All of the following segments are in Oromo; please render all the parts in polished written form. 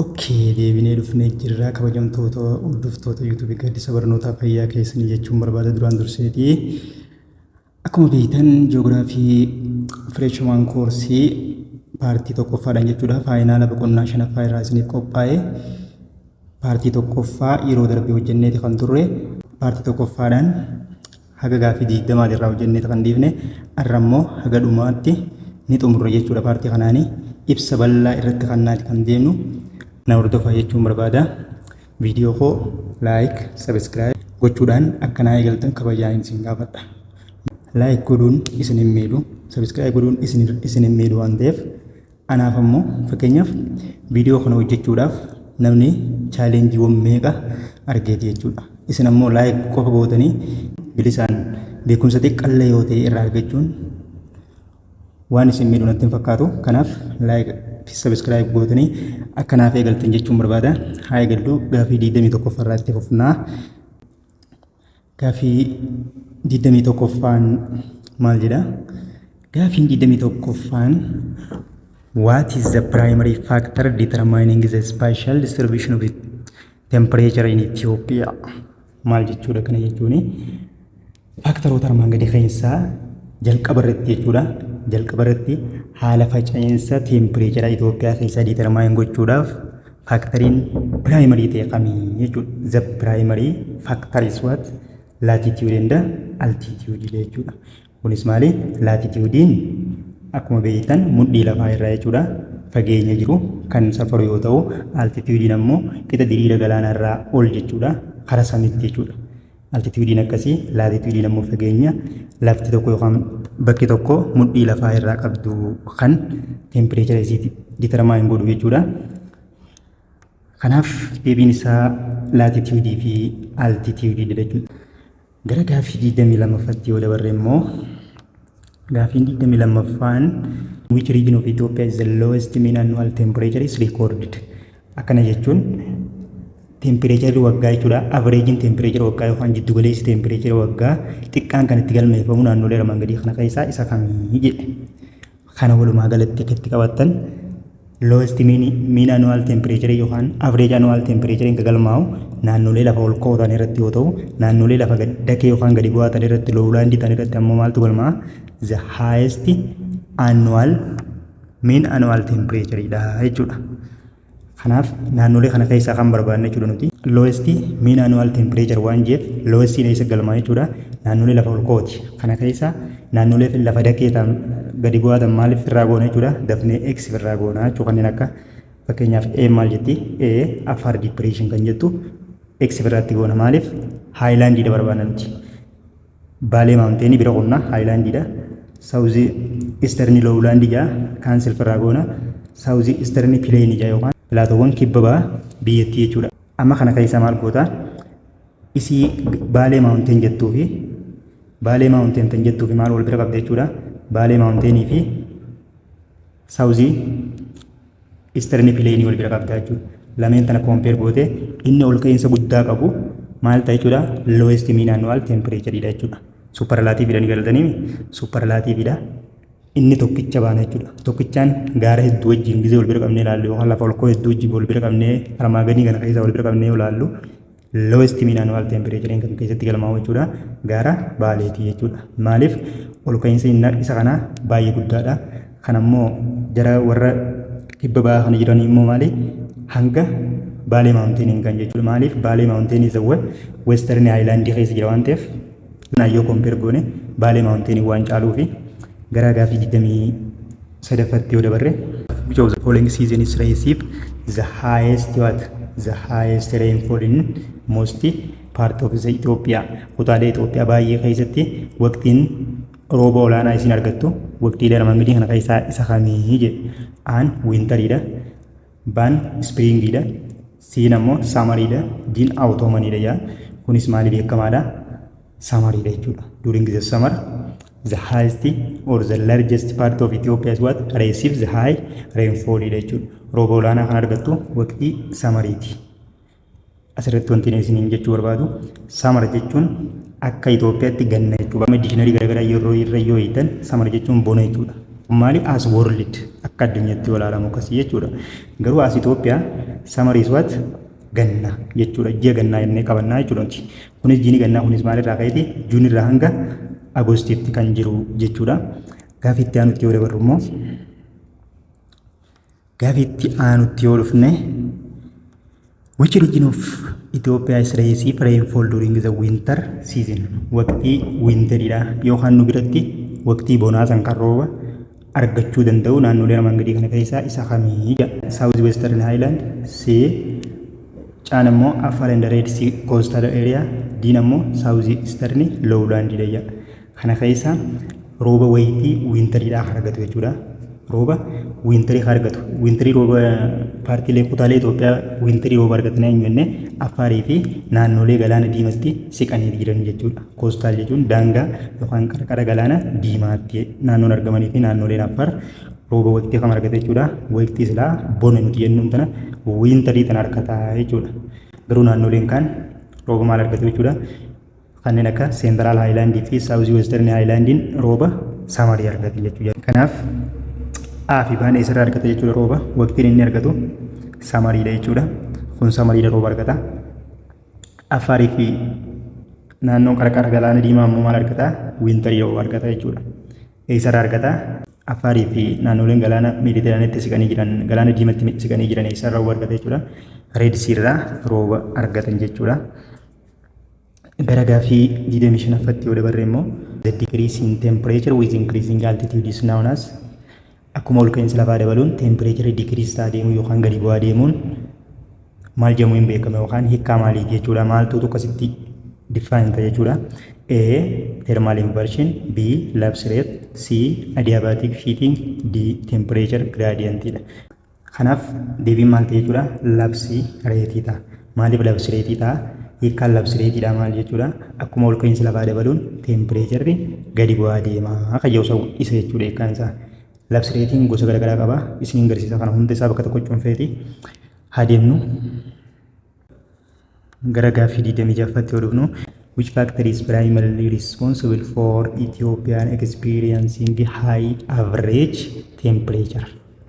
Ookee, deebinee dhufnee jirra. Kabajamtoota hordoftoota yuutuubii Gaaddisa Barnootaa Fayyaa keessanii jechuun barbaada duraan durseetii. Akkuma beektan ji'oogiraafii fireeshmaan koorsii paartii tokkoffaadhaan jechuudha. Faayinaala boqonnaa shanaffaa irraa isiniif qophaa'e. Paartii tokkoffaa yeroo darbee hojjenneeti kan turre. Paartii tokkoffaadhaan haga gaaffii 20 irraa hojjenneeti kan dhiifne. Har'a immoo haga dhumaatti ni xumurra jechuudha. Paartii kanaanii ibsa bal'aa irratti kan deemnu. Na hordofaa jechuun barbaada. Viidiyoo koo laayik, sabiskiraayib gochuudhaan akka naa eegaltan kabajaan isin gaafadha. Laayik godhuun isin hin miidhu, sabiskiraayib godhuun isin hin miidhu waan ta'eef anaaf ammoo fakkeenyaaf viidiyoo kana hojjechuudhaaf namni chaalenjiiwwan meeqa argeeti jechuudha. Isin ammoo laayik qofa gootanii bilisaan beekumsa xiqqaallee yoo ta'e irraa argachuun waan isin miidhu natti hin fakkaatu. Kanaaf laayik sabiskiraayib gootanii akka naaf eegaltan jechuun barbaada. Haa eegallu. Gaaffii 21 irraa itti fufnaa. Gaaffii 21ffaan maal jedha? Gaaffiin 21ffaan what is the primary factor determining the spatial distribution of temperature in Ethiopia? Maal jechuudha kana jechuuni? Faaktaroota armaan gadii keessaa jalqaba irratti jechuudha. Jalqaba irratti haala faca'insa tempereechara Itoophiyaa keessaa determine gochuudhaaf faaktoriin primary ta'e kamii jechuudha. The primary factor is what? Latitude and altitude jechuudha. Kunis maali? Latitudein akkuma beektan mudhii lafaa irraa jechuudha. Fageenya jiru kan safaru yoo ta'u, altitudein ammoo qixa diriira galaanaa irraa ol jechuudha. Kara samiitti jechuudha. Altitudein akkasii, latitudein ammoo fageenya lafti tokko yookaan bakki tokko mudhii lafaa irraa qabdu kan tempereechara isiitti determine godhu jechuudha. Kanaaf deebiin isaa latitude fi altitude jechuudha. Gara gaaffii 22ffatti yoo dabarre immoo gaaffiin 22ffaan which region of Ethiopia is the lowest mean annual temperature is recorded? Akkana jechuun tempereechara waggaa jechuudha. Average tempereechara waggaa yookaan jiddu galeessi tempereechara waggaa xiqqaan kan itti galmeeffamu naannolee armaan gadii kana keessaa isa kamii jedhe. Kana walumaa galatti akka itti qabattan lowest mean annual temperature yookaan average annual temperature kan galmaa'u naannolee lafa ol ka'an irratti yoo ta'u, naannolee lafa dakee yookaan gadi bu'aa ta'an irratti lowland ta'an irratti ammoo maaltu galmaa'a? The highest annual mean annual temperature dha jechuudha. Kanaaf naannolee kana keessaa kan barbaadne jechuudha nuti. Lowest mean annual temperature waan jeef lowest isa galmaa jechuudha. Naannolee lafa ol ka'ooti. Kana keessaa naannolee lafa dakee ta'an gadi bu'aa ta'an maaliif irraa goona jechuudha? Dafnee X irraa goona jechuudha. Kanneen akka fakkeenyaaf A maal jetti? A Afar depression kan jettu X irratti goona. Maaliif? Haayilaandii dha barbaadna nuti. Baalee maawunteenii bira qonna haayilaandii dha. Saawuzii Isterni Lowlaandii jaa kaansel irraa goona. Saawuzii Isterni Pileenii jaa yookaan pilaatoowwan kibbabaa biyyattii jechuudha. Amma kana keessaa maal goota? Isii Baalee maawunteen jettuu fi Baalee maawunteen tan jettuu fi maal wal bira qabda jechuudha? Baalee maawunteenii fi Saawuzii Isterni Pileenii wal bira qabda jechuudha. Lameen tana kompeer goote inni ol ka'iinsa guddaa qabu maal ta'a jechuudha? Lowest mean annual temperature dha jechuudha. Superlaatiividha ni galatanii superlaatiividha. Inni tokkicha baana jechuudha. Tokkichaan gaara hedduu wajjin gizee wal bira qabnee ilaallu yookaan lafa ol ka'oo hedduu wajjin wal bira qabnee armaa gadii kana keessaa wal bira qabnee ilaallu lowest mean annual temperature kan keessatti galmaa'u jechuudha. Gaara Baaleetii jechuudha. Maaliif? Ol ka'iinsa isa kana baay'ee guddaadha. Kanammoo jara warra kibba ba'aa kana jiran immoo maali? Hanga Baalee maawunteenii kan jechuudha. Maaliif? Baalee maawunteenii zawwa Western Highland keessa jira waan ta'eef naannoo kompeer goone Baalee maawunteenii waan caaluu fi gara gaaffii 23ffatti yoo dabarre which of the following season is receive the highest what? The highest rainfall in most part of the Ethiopia. Kutaalee Itoophiyaa baay'ee keessatti waqtiin rooba olaanaa isin argattu waqtiilee armaan gadii kana keessaa isa kamii jedhe? Aan winteriidha. Baan springiidha. Siin ammoo samariidha. Diin autumniidha yaa. Kunis maali beekamaadha? Samariidha jechuudha. During the summer the highest or the largest part of Ethiopia is what? Receives the high rainfall jechuudha. Rooba olaanaa kan argattu waqtii samariiti. Asirratti wanti isiniin jechuu barbaadu samar jechuun akka Itoophiyaatti ganna jechuudha. Diikshinarii garaagaraa yeroo irra yoo hiitan samar jechuun bona jechuudha. maali as world akka addunyaatti walaalamu akkasii jechuudha. Garuu as Itoophiyaa Summer is what? Ganna jechuudha. Ji'a gannaa jennee qabannaa jechuudha. Kunis jiini gannaa kunis maalirraa ka'eeti? Juun irraa hanga Agoostiitti kan jiru jechuudha. Gaafa itti aanutti yoo dabarru immoo gaafa itti aanutti yoo dhufne which region of Ethiopia is receive rainfall during the winter season? Waqtii winteriidha yookaan nu biratti waqtii bonaa san kan rooba argachuu danda'u naannolee armaan gadii kana keessaa isa kamii? South Western Highland, C caan immoo Afar and Red Sea coastal area, D immoo South Eastern lowland dha. Kana keessaa rooba wayitii winteriidha argatu jechuudha. Rooba winterii argatu. Winterii rooba paartiilee kutaalee Itoophiyaa winterii rooba argatan eenyu jennee Affaarii fi naannolee galaana diimaatti siqanii jiran jechuudha. Koostaal jechuun daangaa yookaan qarqara galaana diimaatti naannoon argamanii fi naannoleen Affaar rooba waqtii kam argata jechuudha. Waqtii silaa bona nuti jennuun tana winterii tana argataa jechuudha. Garuu naannoleen kaan rooba maal argatu jechuudha. Kanneen akka Central Highland fi South Western Highlandiin rooba samarii argatu jechuudha. Kanaaf fi baana isarraa argata jechuudha rooba. Waqtiin inni argatu samariidha jechuudha. Kun samariidha rooba argata. Affaarii fi naannoon qarqara galaana diimaa immoo maal argata? Winterii rooba argata jechuudha. Isarraa argata. Affaarii fi naannoleen galaana Meediteraaniyaatti siqanii jiran, galaana diimaatti siqanii jiran isarraa rooba argata jechuudha. Red Sea irraa rooba argatan jechuudha. Gara gaafii 25ffatti yoo dabarre immoo the decrease in temperature with increasing altitude is known as akkuma ol ka'iinsa lafaa dabaluun tempereecharii dikiriis ta'aa deemuu yookaan gadi bu'aa deemuun maal jedhamuun hin beekamu yookaan hiikkaa maaliiti jechuudha. Maaltu akkasitti different jechuudha. A thermal inversion, B lapse rate, C adiabatic heating, D temperature gradient dha. Kanaaf deebiin maal ta'e jechuudha? Lapse rate ta'a. Maaliif lapse rate ta'a? Hiikkaan lapse rate dha maal jechuudha? Akkuma ol ka'iinsa lafaa dabaluun tempereecharii gadi bu'aa deemaa kan jedhu isa jechuudha hiikkaan isaa. Lapse rating gosa garaagaraa qaba. Isin agarsiisa kana hunda isaa bakka tokko cuunfeeti haa deemnu. Gara gaafii 26ffatti yoo dhufnu which factor is primarily responsible for Ethiopian experiencing high average temperature?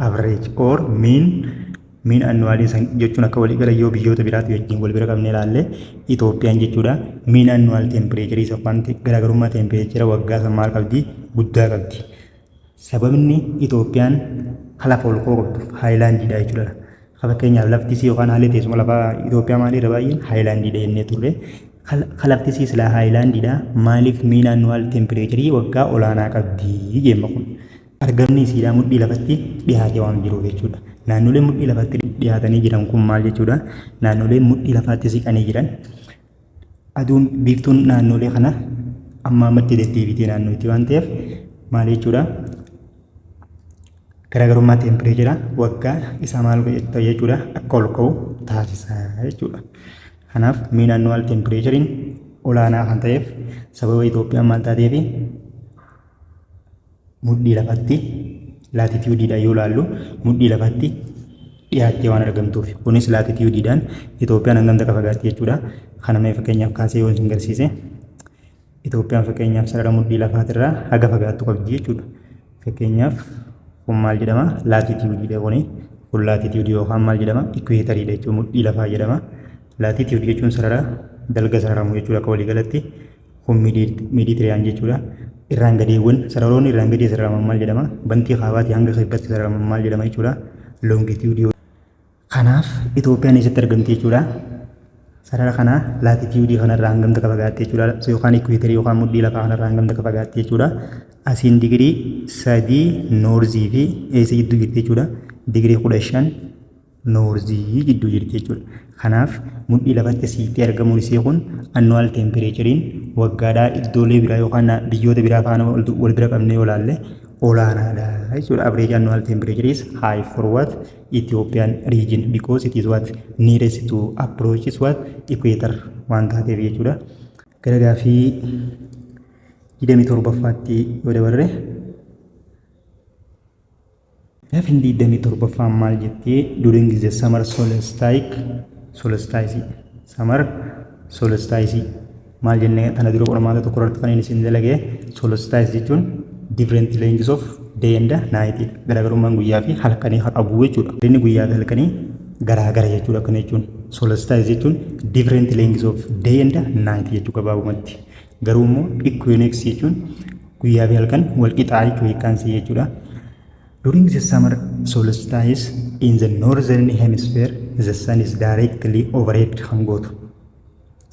Average or mean annually jechuun akka walii gala yoo biyyoota biraatti wajjin wal bira qabnee ilaalle Itoophiyaan jechuudha mean annual temperature isa waan garaagarummaa temperature waggaa san maal qabdi? Guddaa qabdi. Sababni Itoophiyaan lafa ol ka'oo qabdu haayilaandiidha jechuudha. Fakkeenyaaf lafti isii yookaan haalli teessuma lafaa Itoophiyaa maalirra baay'een haayilaandiidha jennee turre. Lafti isii silaa haayilaandiidha maaliif mean annual temperature waggaa olaanaa qabdi jemma kun. Argamni isiidhaa mudhii lafatti dhiyaatee waan jiruuf jechuudha. Naannoleen mudhii lafatti dhiyaatanii jiran kun maal jechuudha? Naannoleen mudhii lafaatti siqanii jiran aduun biiftuun naannolee kana amma ammatti deddeebitee naannootti waan ta'eef maal jechuudha? Garaagarummaa tempereecheraa waggaa isaa maal ta'e jechuudha akka ol ka'u taasisa jechuudha. Kanaaf mean annual tempereecheriin olaanaa kan ta'eef sababa Itoophiyaan maal taateef mudhii lafatti laatitiiwudiidha yoo ilaallu mudhii lafatti dhiyaattee waan argamtuuf kunis laatitiiwudiidhaan Itoophiyaan hangam takka fagaatti jechuudha. Kana mee fakkeenyaaf kaasee yoo isin agarsiise Itoophiyaan fakkeenyaaf sarara mudhii lafaatirraa haga fagaattu qabdi jechuudha. Fakkeenyaaf kun maal jedhama? Laatitiiwudiidha kuni. Kun laatitiiwudii yookaan maal jedhama? Ikweetariidha jechuun mudhii lafaa jedhama. Laatitiiwudii jechuun sarara dalga sararamu jechuudha akka walii galatti. Kun Meeditiriyaan jechuudha. Irraan gadeewwan sararoonni irraan gadee sararaman maal jedhama? Bantii kaabaatii hanga kibbaatti sararaman maal jedhama jechuudha? Loongitiiwudii. Kanaaf Itoophiyaan eessatti argamti jechuudha? Sarara kana laatitiiwudii kanarraa hangam takka fagaatte jechuudha yookaan ikweetarii yookaan mudhii lafaa kanarraa hangam takka fagaatte jechuudha. Asiin digirii 3 noorzii fi eessa gidduu jirti jechuudha. Digirii 15 noorzii gidduu jirti jechuudha. Kanaaf mudhii lafatti siitee argamuun isee kun annual tempereecheriin waggaadhaa iddoolee biraa yookaan biyyoota biraa faana wal bira qabnee yoo ilaalle olaanaadha jechuudha. Average annual temperature is high for what Ethiopian region because it is what nearest to approach is what equator waan taateef jechuudha. Gara gaafii 27ffaatti yoo dabarre gaafii 27ffaan maal jettee during the summer solstice maal jennee tana dura qormaata tokko irratti faniin isin dalagee solstice jechuun different lengths of day and night garaagarummaan guyyaa fi halkanii haa qabu jechuudha. Inni guyyaa fi halkanii garaagara jechuudha. Kana jechuun solstice jechuun different lengths of day and night jechuu gabaabumatti. Garuu immoo equinox jechuun guyyaa fi halkan wal qixaa jechuu hiikkaansi jechuudha. During the summer solstice in the northern hemisphere, the sun is directly overhead kan gootu.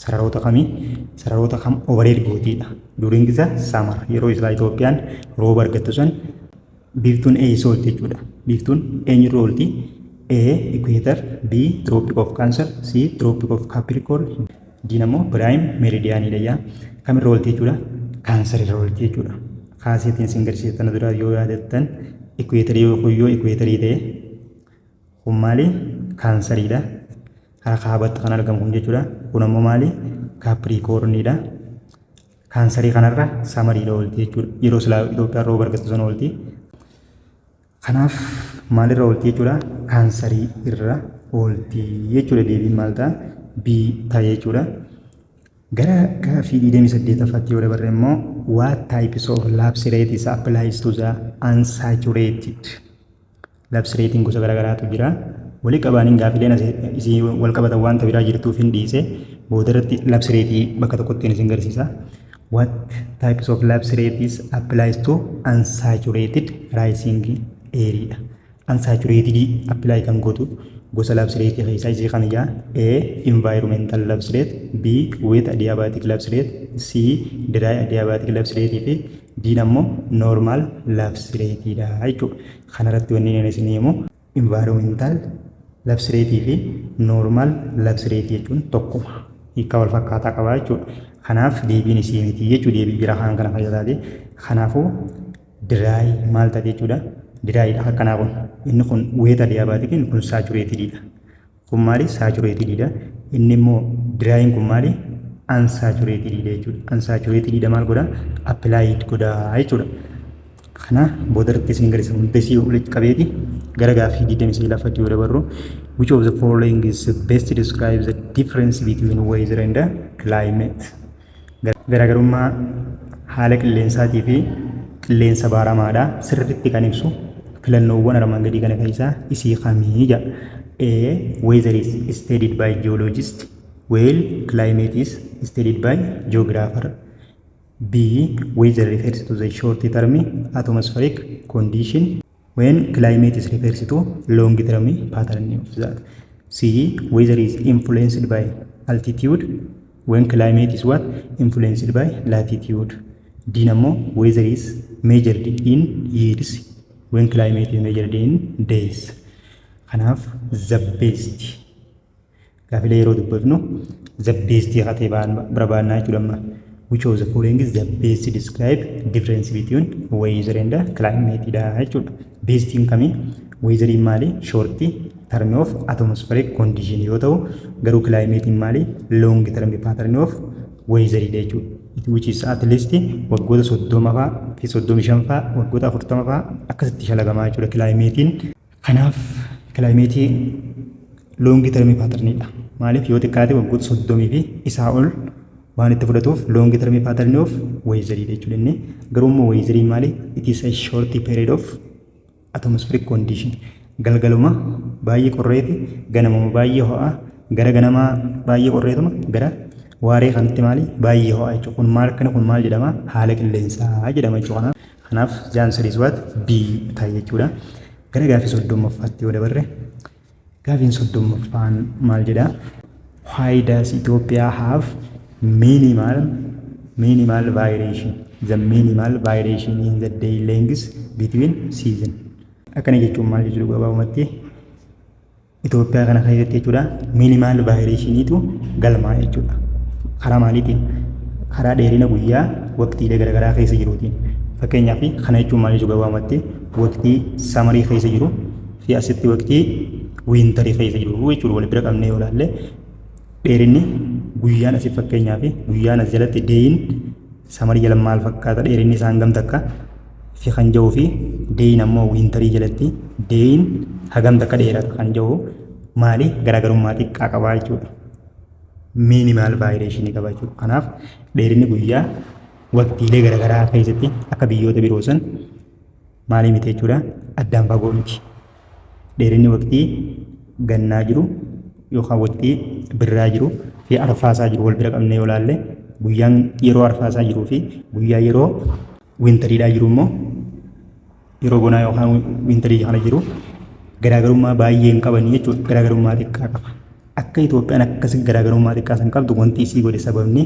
Sararoota kam overhead gootiidha. During the summer yeroo isaa Itoophiyaan rooba argattu san biiftuun eessa oolti jechuudha. Biiftuun eenyurra oolti? A. Equator, B. Tropic of Cancer, C. Tropic of Capricorn, D immoo prime meridian dha. Kamirra oolti jechuudha? Cancer irra oolti jechuudha. Kaaseetiin isin garsiisan dura yoo yaadattan equator yoo equator ta'e kun maali? Cancer dha. Karaa kaabatti kan argamu kun jechuudha. Kun ammoo maali? Capricorn dha. Cancer kanarra summer dha oolti jechuudha. Yeroo silaa Itoophiyaan rooba argattu sana oolti. Kanaaf maalirra oolti jechuudha? Cancer irra oolti jechuudha. Deebiin maal ta'a? B ta'a jechuudha. Gara gaaffii 28ffaatti yoo dabarre immoo what types of lapse rates applies to the unsaturated? Lapse rating gosa garaagaraatu jira. Walii qabaaniin gaaffileen isii wal qabatan waanta biraa jirtuuf hin dhiise boodarratti lapse rate bakka tokkotti isin garsiisa. What types of lapse rates applies to unsaturated rising area? Unsaturated apply kan gootu gosa lapse rate keessaa isii kan ijaa A. Environmental lapse rate, B. Wet adiabatic lapse rate, C. Dry adiabatic lapse rate fi D ammoo normal lapse rate dha jechuudha. Kanarratti wanni inni isin himu environmental lapse rate fi normal lapse rate jechuun tokkuma. Hiika wal fakkaataa qaba jechuudha. Kanaaf deebiin isii miti jechuudha. Deebii jira kan kana fayyadaate. Kanaafuu dry maal ta'a jechuudha? Dry dha akkanaa kun. Inni kun wet adiabatic inni kun saturated dha. Kun maali? Saturated dha. Inni immoo dry kun maali? Unsaturated dha jechuudha. Unsaturated dha maal godha? Applied godha jechuudha. Kana boodarratti isin garsiisa hundi isii walitti qabeeti gara gaaffii 29ffaatti yoo dabarru which of the following is best describes the difference between weather and climate? Garaagarummaa haala qilleensaatii fi qilleensa baaramaadha sirriitti kan ibsu filannoowwan armaan gadii kana keessaa isii kamii jedha. A. Weather is studied by geologists while climate is studied by geographer. B. Weather refers to the short term atmospheric condition when climate is refers to long term pattern of that. C. Weather is influenced by altitude when climate is what? Influenced by latitude. D. Namo weather is measured in years when climate is measured in days. Kanaaf the best gaafilee yeroo dubbifnu the best hatee barbaannaa jechuudha. Which of the following is the best describe difference between weather and climate dha jechuudha. Best in kami weather in maali? Short term of atmospheric condition yoo ta'u garuu climate in maali? Long term pattern of weather dha jechuudha. Which is at least waggoota 30 fa'aa fi 35 fa'aa waggoota 40 fa'aa akkasitti shalagamaa jechuudha climate in. Kanaaf climate long term pattern dha. Maaliif yoo xiqqaate waggoota 30 fi isaa ol waan itti fudhatuuf long term pattern of weather jechuudha. Inni garuu immoo weather maali? It is a short period of atmospheric condition. Galgaluma baay'ee qorreeti, ganamuma baay'ee ho'a, gara ganamaa baay'ee qorreetuma, gara waaree kanatti maali? Baay'ee ho'a jechuudha. Kun maal kana kun maal jedhama? Haala qilleensaa jedhama jechuudha. Kanaaf answer is what? B ta'a jechuudha. Gara gaaffii 30ffaatti yoo dabarre gaaffiin 30ffaan maal jedha? Why does Ethiopia have minimal variation? The minimal variation in the day lengths between season. Akkana jechuun maal jechuudha gabaabumatti Itoophiyaa kana keessatti jechuudha minimal variationitu galmaa'e jechuudha. Karaa maaliitiin? Karaa dheerina guyyaa waqtiilee garaagaraa keessa jiruutiin. Fakkeenyaaf kana jechuun maal jechuudha gabaabumatti waqtii samarii keessa jiru fi asitti waqtii wiintarii keessa jiru jechuudha. Wal bira qabnee yoo ilaalle dheerinni guyyaan asii fakkeenyaaf guyyaan as jalatti deeyin samarii jala maal fakkaata dheerinni isaan gamta akka fi kan jiru fi deeyin ammoo wiintarii jalatti deeyin hagamta akka dheeratu kan jiru maali garaagarummaa xiqqaa qabaa jechuudha. Minimal variation qaba jechuudha. Kanaaf dheerinni guyyaa waqtiilee garaagaraa keessatti akka biyyoota biroo san maali miti jechuudha addaan fagoo miti. Dheerinni waqtii gannaa jiru yookaan waqtii birraa jiru fi arfaasaa jiru wal bira qabnee yoo ilaalle guyyaan yeroo arfaasaa jiruu fi guyyaa yeroo wintariidhaa jiru immoo yeroo bonaa yookaan wintarii kana jiru garaagarummaa baay'ee hin qabanii jechuudha. Garaagarummaa xiqqaa qaba. Akka Itoophiyaan akkasii garaagarummaa xiqqaa san qabdu wanti isii godhe sababni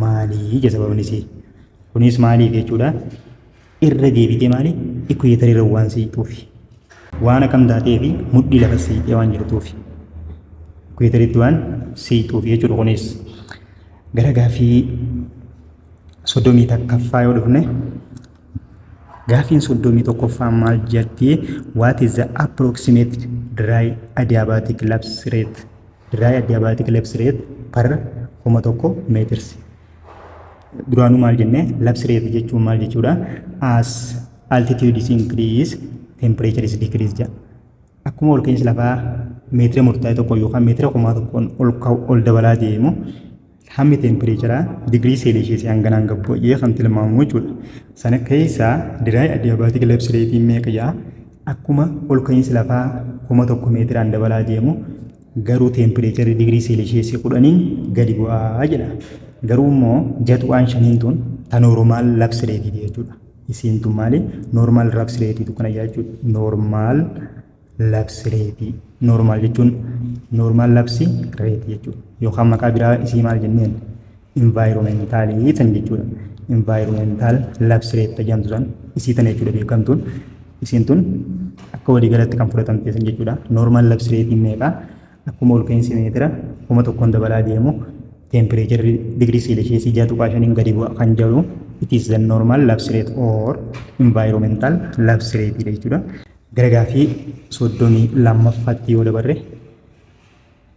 maalii je sababni isii. Kunis maaliif jechuudha. Irra deebitee maali ikkuyeetariirra waan siixuufi. Waan akkam taatee fi mudhii lafa siixee waan jirtuufi. Ikkuyeetariitti waan siixuufi jechuudha. Kunis gara gaaffii 31ffaa yoo dhufne gaaffiin 31ffaa maal jetti? What is the approximate dry adiabatic lapse rate? Dry adiabatic lapse rate per 1,000 meters. Duraanuu maal jenne lapse rate jechuun maal jechuudha? As altitude is increase, temperature is decrease jedha. Akkuma ol ka'insi lafaa meetira murtaa'e tokko yookaan meetira 1,000 ol dabalaa deemu hammi tempereecharaa digirii seelisheesii hanganaan gabbu'ee kan tilmaamu jechuudha. Sana keessaa dry adiabatic lapse rate meeqa jedha? Akkuma ol ka'insi lafaa 1,000 meetiraan dabalaa deemu garuu tempereecharii digirii seelisheesii 10 gadi bu'aa jedha. Garuu immoo jatu'aan shaniin tun ta normaal lapse rate jechuudha. Isiin tun maali? Normaal lapse rate kana jechuudha. Normaal lapse rate. Normaal jechuun normaal lapse rate jechuudha. Yookaan maqaa biraa isii maal jenneen? Environmentaalii tan jechuudha. Environmental lapse rate jedhamtu san isii tan jechuudha beekamtuun. Isiin tun akka waliigalatti kan fudhatamte san jechuudha. Normaal lapse rate meeqa? Akkuma ol ka'insi meetira 1,000 dabalaa deemu temperature degree celsius 6.5 gadi bu'a kan jedhu it is the normal lapse rate or environmental lapse rate jechuudha. Gara gaaffii 32ffaatti yoo dabarre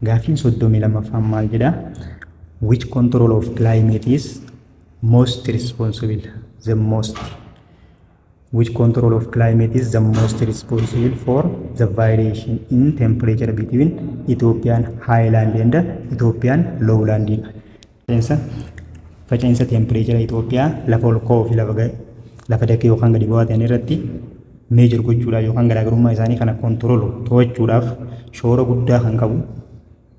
gaaffiin 32ffaan maal jedha? Which control of climate is most responsible? The most. Which control of climate is the most responsible for the variation in temperature between Ethiopian highland and Ethiopian lowland? Faca'insa temperature Itoophiyaa lafa ol ka'uu fi lafa dakkee yookaan gadi bu'aa ta'an irratti meejor gochuudhaaf yookaan garaagarummaa isaanii kana kontirool to'achuudhaaf shoora guddaa kan qabu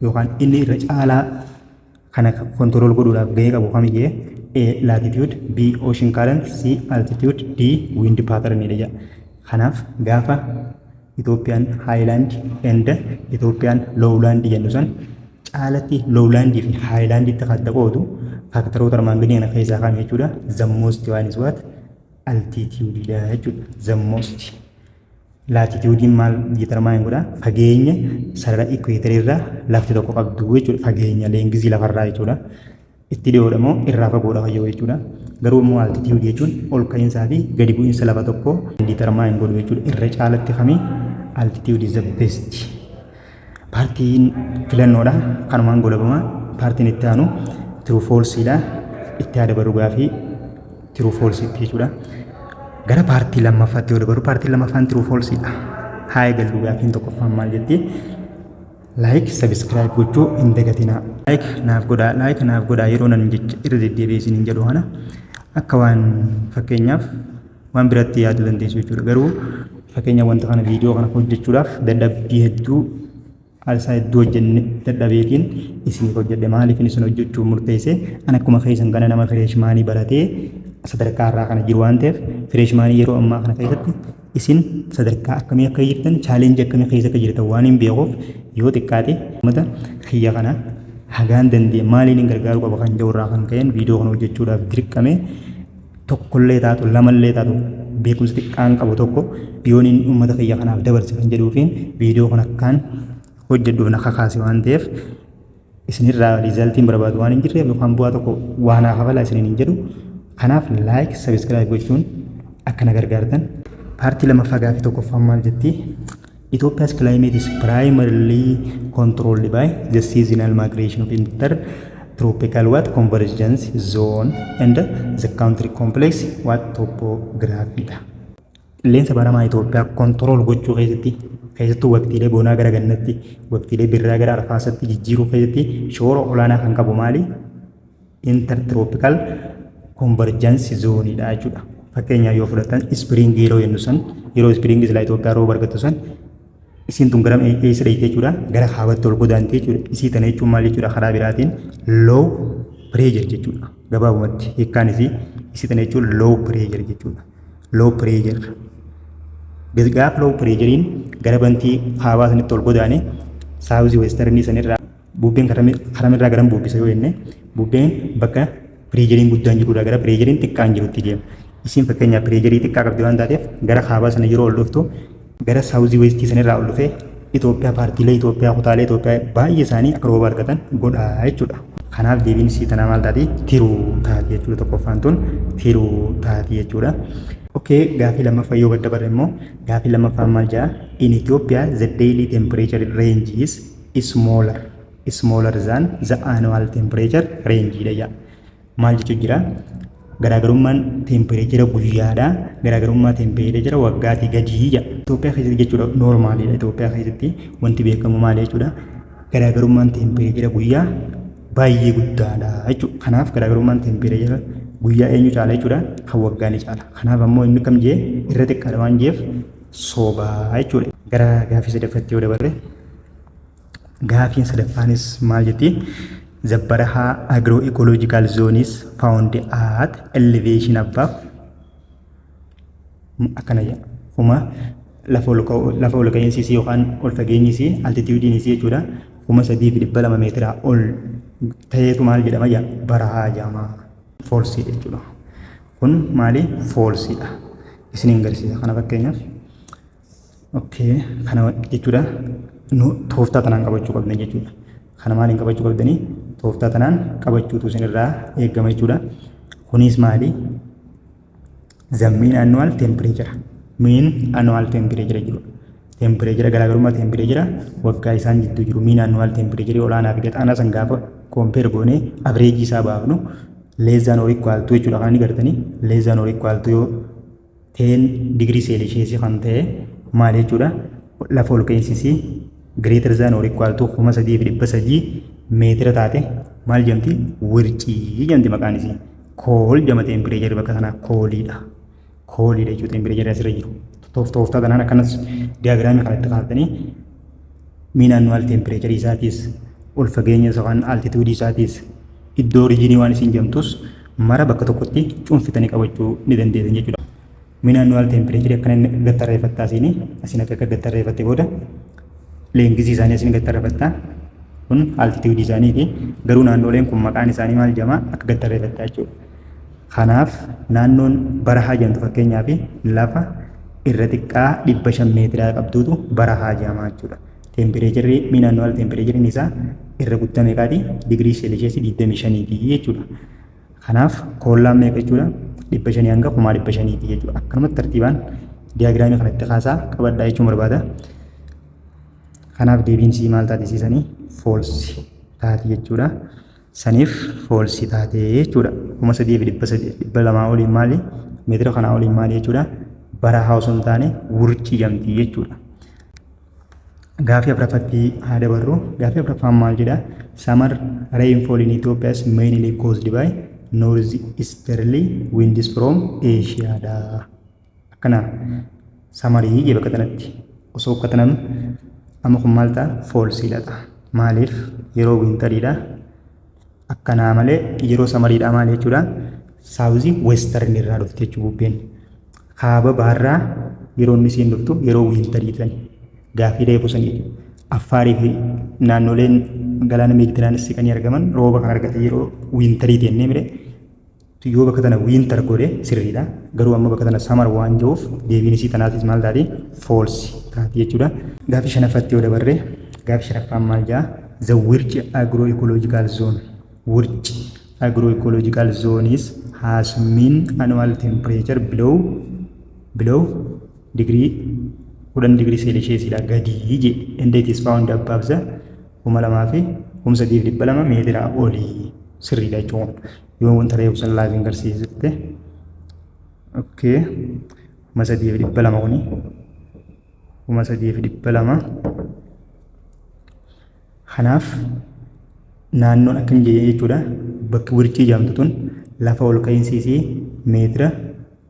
yookaan inni irra caalaa kana kontirool godhuudhaaf gahee qabu kamiyyee A latitude, B ocean current, C altitude, D wind pattern jedha. Kanaaf gaafa Ethiopian highland and Ethiopian lowland jennu san caalatti lowland fi highland itti kadda qoodu faaktaroota armaan gadii kana keessaa kam jechuudha. The most one is what? Altitude dha jechuudha. The most. Latitude maal determine godha? Fageenya sarara equator irraa lafti tokko qabdu jechuudha. Fageenya leengizii lafarraa jechuudha. Itti dhiyoodha moo irraa fagoodha fayyoo jechuudha. Garuu immoo altitude jechuun ol ka'iinsaa fi gadi bu'iinsa lafa tokko determine godhu jechuudha. Irra caalatti kami altitude is the best. Paartiin filannoodha kanumaan godhabama. Paartiin itti aanu true false dha. Itti aada barugaa fi true false jechuudha. Gara paartii lammaffaatti yoo dabaru paartiin lammaffaan true false dha. Haa eegallu gaaffiin tokkoffaan maal jetti? Like, subscribe gochuu hin dagatinaa. Like naaf godhaa yeroo nan jecha irra deddeebiisin hin jedhu kana akka waan fakkeenyaaf waan biratti yaaduu dandeessu jechuudha. Garuu fakkeenya wanta kana viidiyoo kana hojjechuudhaaf dadhabbii hedduu alsaa hedduu hojjenne dadhabeetiin isin hojjedhe maaliif isin hojjechuu murteesse an akkuma keessan kana nama fireeshmaanii baratee sadarkaa irraa kana jiru waan ta'eef fireeshmaanii yeroo ammaa kana keessatti isin sadarkaa akkamii akka jirtan chaalenjii akkamii keessa akka jirtan waan hin beekuuf yoo xiqqaate uummata kiyya kana hagaan danda'e maaliin hin gargaaru qaba kan jedhu irraa kan ka'een viidiyoo kana hojjechuudhaaf dirqame tokkollee taatu lamallee taatu beekumsa xiqqaan qabu tokko yoon inni uummata kiyya kanaaf dabarse kan jedhuufiin viidiyoo kana akkaan hojjedhuuf na kakaase waan ta'eef isinirraa riizaaltiin barbaadu waan hin jirreef yookaan bu'aa tokko waan hafala isiniin hin jedhu kanaaf like subscribe gochuun akka na gargaartan. Paartii lammaffaa gaaffii tokkoffaan maal jetti? Ethiopia's climate is primarily controlled by the seasonal migration of intertropical what convergence zone and the country complex what topography dha. Qilleensa baramaa Itoophiyaa kontirool gochuu keessattuu waqtiilee bonaa gara gannatti waqtiilee birraa gara arfaasaatti jijjiiruu keessatti shoora olaanaa kan qabu maali? Intertropical convergence zone dha jechuudha. Fakkeenyaaf yoo fudhatan spring yeroo jennu san yeroo spring isla Itoophiyaa rooba argattu san isiin tun gara eessa dhayite jechuudha gara kaabatti ol godaante jechuudha. Isii tana jechuun maal jechuudha karaa biraatiin low pressure jechuudha. Gabaabumatti hiikkaan isii tana jechuun low pressure jechuudha. Low pressure gaafa low pressurein gara bantii kaabaa sanitti ol godaane saawuzii westernii sanirraa bubbeen karamirraa garan bubbisa yoo jenne bubbeen bakka pireejeriin guddaan jirudha gara pireejeriin xiqqaan jirutti deema. Isiin fakkeenyaaf pireejerii xiqqaa qabdi waan taateef gara kaabaa sana yeroo ol dhuftu gara saawuzii westii sanirraa ol dhufee Itoophiyaa paartiilee Itoophiyaa kutaalee Itoophiyaa baay'ee isaanii akka rooba argatan godha jechuudha. Kanaaf deebiin isii tanaa maal taati tiruu taati jechuudha. Tokkoffaan tun tiruu taati jechuudha. Okay, gaafii lammaffaa yoo gadda barre immoo gaafii lammaffaan maal jedha? In Ethiopia the daily temperature range is smaller than the annual temperature range dha. Maal jechuun jira? Garaagarummaan tempereechera guyyaadha. Garaagarummaa tempereechera waggaatii gadii jira. Itoophiyaa keessatti jechuudha noormaaliidha. Itoophiyaa keessatti wanti beekamu maal jechuudha? Garaagarummaan tempereechera guyyaa baay'ee guddaadha jechuudha. Kanaaf garaagarummaan tempereechera guyyaa eenyu caala jechuudha? Kan waggaa ni caala. Kanaaf ammoo inni kam jee irra xiqqaadha waan jeef soobaa jechuudha. Gara gaafii sadaffaatti yoo dabarre gaafiin sadaffaanis maal jetti? The Baraha agroecological zone is found at elevation above akkana jedha. Kuma lafa ol ka'iinsi yookaan ol fageenyi altituudiin isii jechuudha 3,200 meetiraa ol ta'eetu maal jedhama jedha barahaa jedhama. Foolsiidha jechuudha. Kun maali? Foolsiidha. Isiniin agarsiisa. Kana fakkeenyaaf okay kana jechuudha tooftaa tanaan qabachuu qabdan jechuudha. Kana maaliin qabachuu qabdanii? Tooftaa tanaan qabachuutu isinirraa eegama jechuudha. Kunis maali? The mean annual temperature. Mean annual temperature jiru. Temperature garaagarummaa temperature waggaa isaan jidduu jiru. Mean annual temperature olaanaa fi gadaanaa san gaafa compare goonee average isaa baafnu less than or equal to jechuudha. Kan inni gartanii less than or equal to yoo 10 degree Celsius kan ta'e maal jechuudha? Lafa ol ka'iinsi greater than or equal to 3,300 meetira taate maal jedhamti? Wircii jedhamti maqaan isii. Kool jedhama temperature bakka sanaa kooliidha. Kooliidha jechuudha temperature asirra jiru. Tooftaa tanaan akkanas diyaagiraamii kanatti kaa'atanii mean annual temperature isaatis ol fageenya yookaan altitude isaatis iddoo originii waan isin jedhamtus mara bakka tokkotti cuunfitanii qabachuu ni dandeessan jechuudha. Mean annual temperature akkana gattarreeffattaa isin asin akka gattarreeffatte booda leengisii isaanii asin gattarreeffattaa kun altitude isaaniiti. Garuu naannoleen kun maqaan isaanii maal jedhama akka gattarreeffattaa jechuudha. Kanaaf naannoon barahaa jedhamtu fakkeenyaaf lafa irra xiqqaa 500 meetiraa qabduutu barahaa jedhama jechuudha. Temperature mean annual temperature isaa irra guddaa meeqaati? Digirii Celsius 25 jechuudha. Kanaaf koollaan meeqa jechuudha? 500 hanga 500 jechuudha. Akkanumatti tartiibaan diyaagiraamii kanatti kaasaa qabadhaa jechuun barbaada. Kanaaf deebiin sii maal taatisiisanii? Foolsi taati jechuudha. Saniif foolsi taatee jechuudha. 3,200 oliin maali? Meetira kanaa oliin maali jechuudha? Barahaa osoo hin taane wurcii jedhamti jechuudha. Gaafii afuraffaatti haa dabarru. Gaafii afuraffaan maal jedha? Summer rainfall in Ethiopia is mainly caused by northeasterly winds from Asia dha. Akkana samarii jee bakka kanatti osoo akka tanan amma kun maal ta'a? Foolsiidha ta'a. Maaliif? Yeroo wintariidha. Akkanaa malee yeroo samariidha maal jechuudha? Saawuzii western irraa dhufti jechuudha bubbeen. Kaaba baharraa yeroo inni isiin dhuftu yeroo wintariidhaan gaafii reefu sanii Affaarii fi naannoleen galaana Meeditiraaniyaan siqanii argaman rooba kan argate yeroo wintariiti jennee mire yoo bakka tana wintar godhe sirriidha. Garuu amma bakka tana samar waan jiruuf deebiin isii tanaatis maal taati? Foolsi taati jechuudha. Gaafii shanaffaatti yoo dabarre gaafii shanaffaan maal jedha? The Wirchi agroecological zone. Wirchi agroecological zone is has mean annual temperature below degree 10 degree Celsius ila gadi je and it is found above the 2,300 meetira oli sirriidha jechuun yoo wanta reefu san laafiin garsiisite okay 3,200 kuni 3,200 kanaaf naannoon akkan jee jechuudha bakki wirchii jedhamtu tun lafa ol ka'iinsi meetira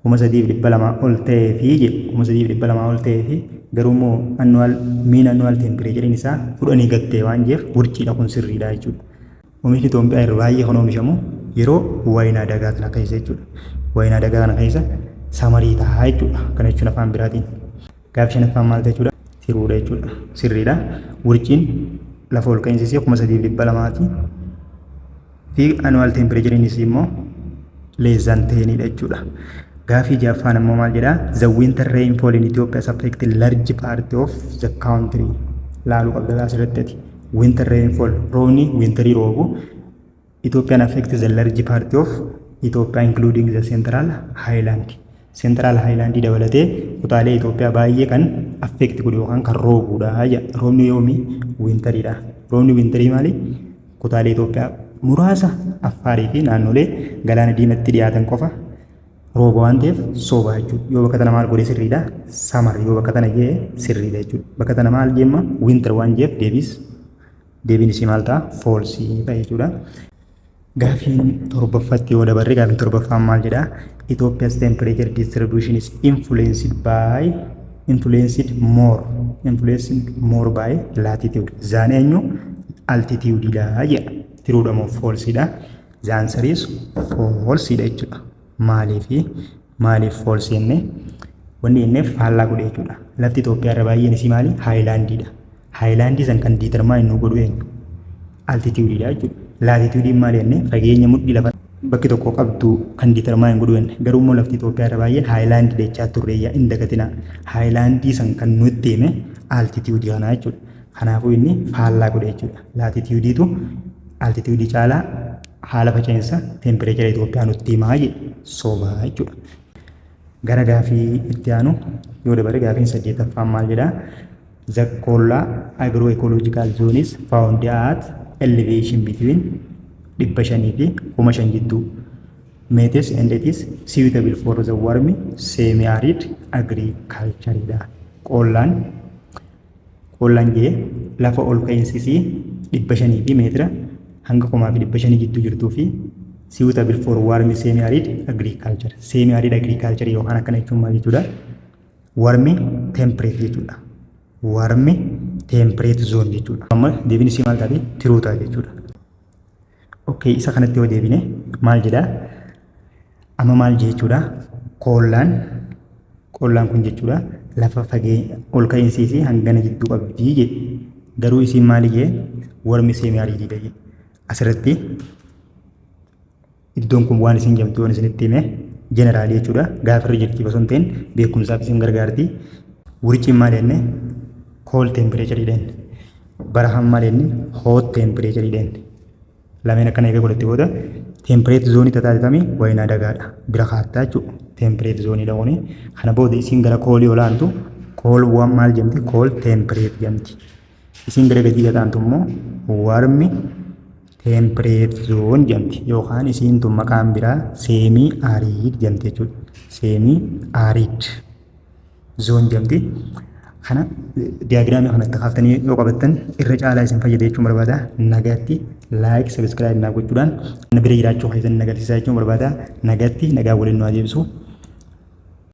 3,200 ol ta'ee fi 3,200 ol ta'ee fi Garuummoo annual temperature isaa fudhanii gattee waan jeef wurciidha kun sirriidha jechuudha. Oomishni Itoophiyaa irraa baay'ee kan oomishamu yeroo wayinaa dagaa kana keessa jechuudha. Wayinaa dagaa kana keessa samarii tahaa jechuudha. Kana jechuun afaan biraatiin. Gaaffii shanaffaan maal jechuudha? Tiruudha jechuudha. Sirriidha. Wurciin lafa ol ka'iinsi isii 3200 fi annual temperature isii immoo less than 10 jechuudha. Gaaffii ja'affaan immoo maal jedhaa? The winter rainfall in Ethiopia affects large part of the country. Laaluu qabda asirratti. Winter rainfall roobni winterii roobu Ethiopian affects the large part of Ethiopia including the central highland. Central highland dabalatee kutaalee Itoophiyaa baay'ee kan affect godhu yookaan kan roobudha. Roobni yoomi? Winteriidha. Roobni winterii maali? Kutaalee Itoophiyaa muraasa Affaarii fi naannolee galaana diimaatti dhiyaatan qofa rooba waan ta'eef sooba jechuudha. Yoo bakka tana maal godhe sirriidha? Samar yoo bakka tana jee sirriidha jechuudha. Bakka tana maal jeemma? Winter waan jeef deebiin isii maal ta'a? Foolsii ta'a jechuudha. Gaaffiin torbaffaatti yoo dabarre gaaffiin torbaffaan maal jedhaa? Ethiopia's temperature distribution is influenced more by latitude. Zaan eenyu? Altitudeidha jedha. Tiruudha moo foolsiidha? The answer is foolsiidha jechuudha. Maaliif foolsii jenne? Wanni inni faallaa godhe jechuudha. Lafti Itoophiyaa irra baay'een isii maali? Haayilaandiidha. Haayilaandii san kan diitarmaa inni godhu eenyu? Altitudeidha jechuudha. Laatituudiin maali jenne? Fageenya mudhii lafa bakki tokko qabdu kan diitarmaa hin godhu jenne. Garuu immoo lafti Itoophiyaa irra baay'een haayilaandii dachaa turreeyyaa hin dagatinaa. Haayilaandii san kan nutti hime altituudii kanaa jechuudha. Kanaafuu inni faallaa godhe jechuudha. Laatituudiitu altituudii caalaa haala faca'insa tempereechara Itoophiyaa nutti himaa jedhe soobaa jechuudha. Gara gaaffii itti aanu yoo dabarre gaaffiin 8ffaan maal jedhaa? The Kollaa agroecological zone is found at elevation between 500 fi 5,000 jidduu meters and it is suitable for the warm semi-arid agriculture. Kollaan jee lafa ol ka'iinsi isii 500 fi meetira hanga 1,500 jidduu jirtuu fi suitable for warm semi-arid agriculture. Semi-arid agriculture yookaan akkana jechuun maal jechuudha? Warm temperate jechuudha. Warm temperate zone jechuudha. Amma deebiin isii maal taate? Tiruu taate jechuudha. Okay, isa kanatti yoo deebine maal jedhaa? Amma maal jechuudha? Kollaan kun jechuudha lafa fageenya ol ka'iinsi isii hangana jidduu qabdii jedhe. Garuu isiin maali jee? Warmi semi-arididha jedhe. Asirratti iddoon kun waan isin jamtu waan isinitti hime jeneraalii jechuudha. Gaafirra jirti osoo hin ta'in beekumsaaf isin gargaarti. Wurciin maal jenne? Cold temperature jenne. Barahaan maal jenne? Hot temperature jenne. Lameen akkana eega godhatte booda temperate zoonii tataatifame wayinaa dagaadha. Bira kaattaa jechuudha. Temperate zooniidha kuni. Kana booda isin gara koolii olaantu kool waan maal jedhamti? Cold temperate jedhamti. Isin gara gadii gataantu immoo warmi temperate zone jedhamti. Yookaan isiin tun maqaan biraa semi-arid jedhamti jechuudha. Semi-arid zone jedhamti. Kana diyaagiraamii kanatti kaaftanii yoo qabattan irra caalaa isin fayyada jechuun barbaada. Nagaatti like, subscribe naa gochuudhaan bira jiraachuu keessan nagarsiisaa jechuun barbaada. Nagaatti nagaa waliin nu adeemsu.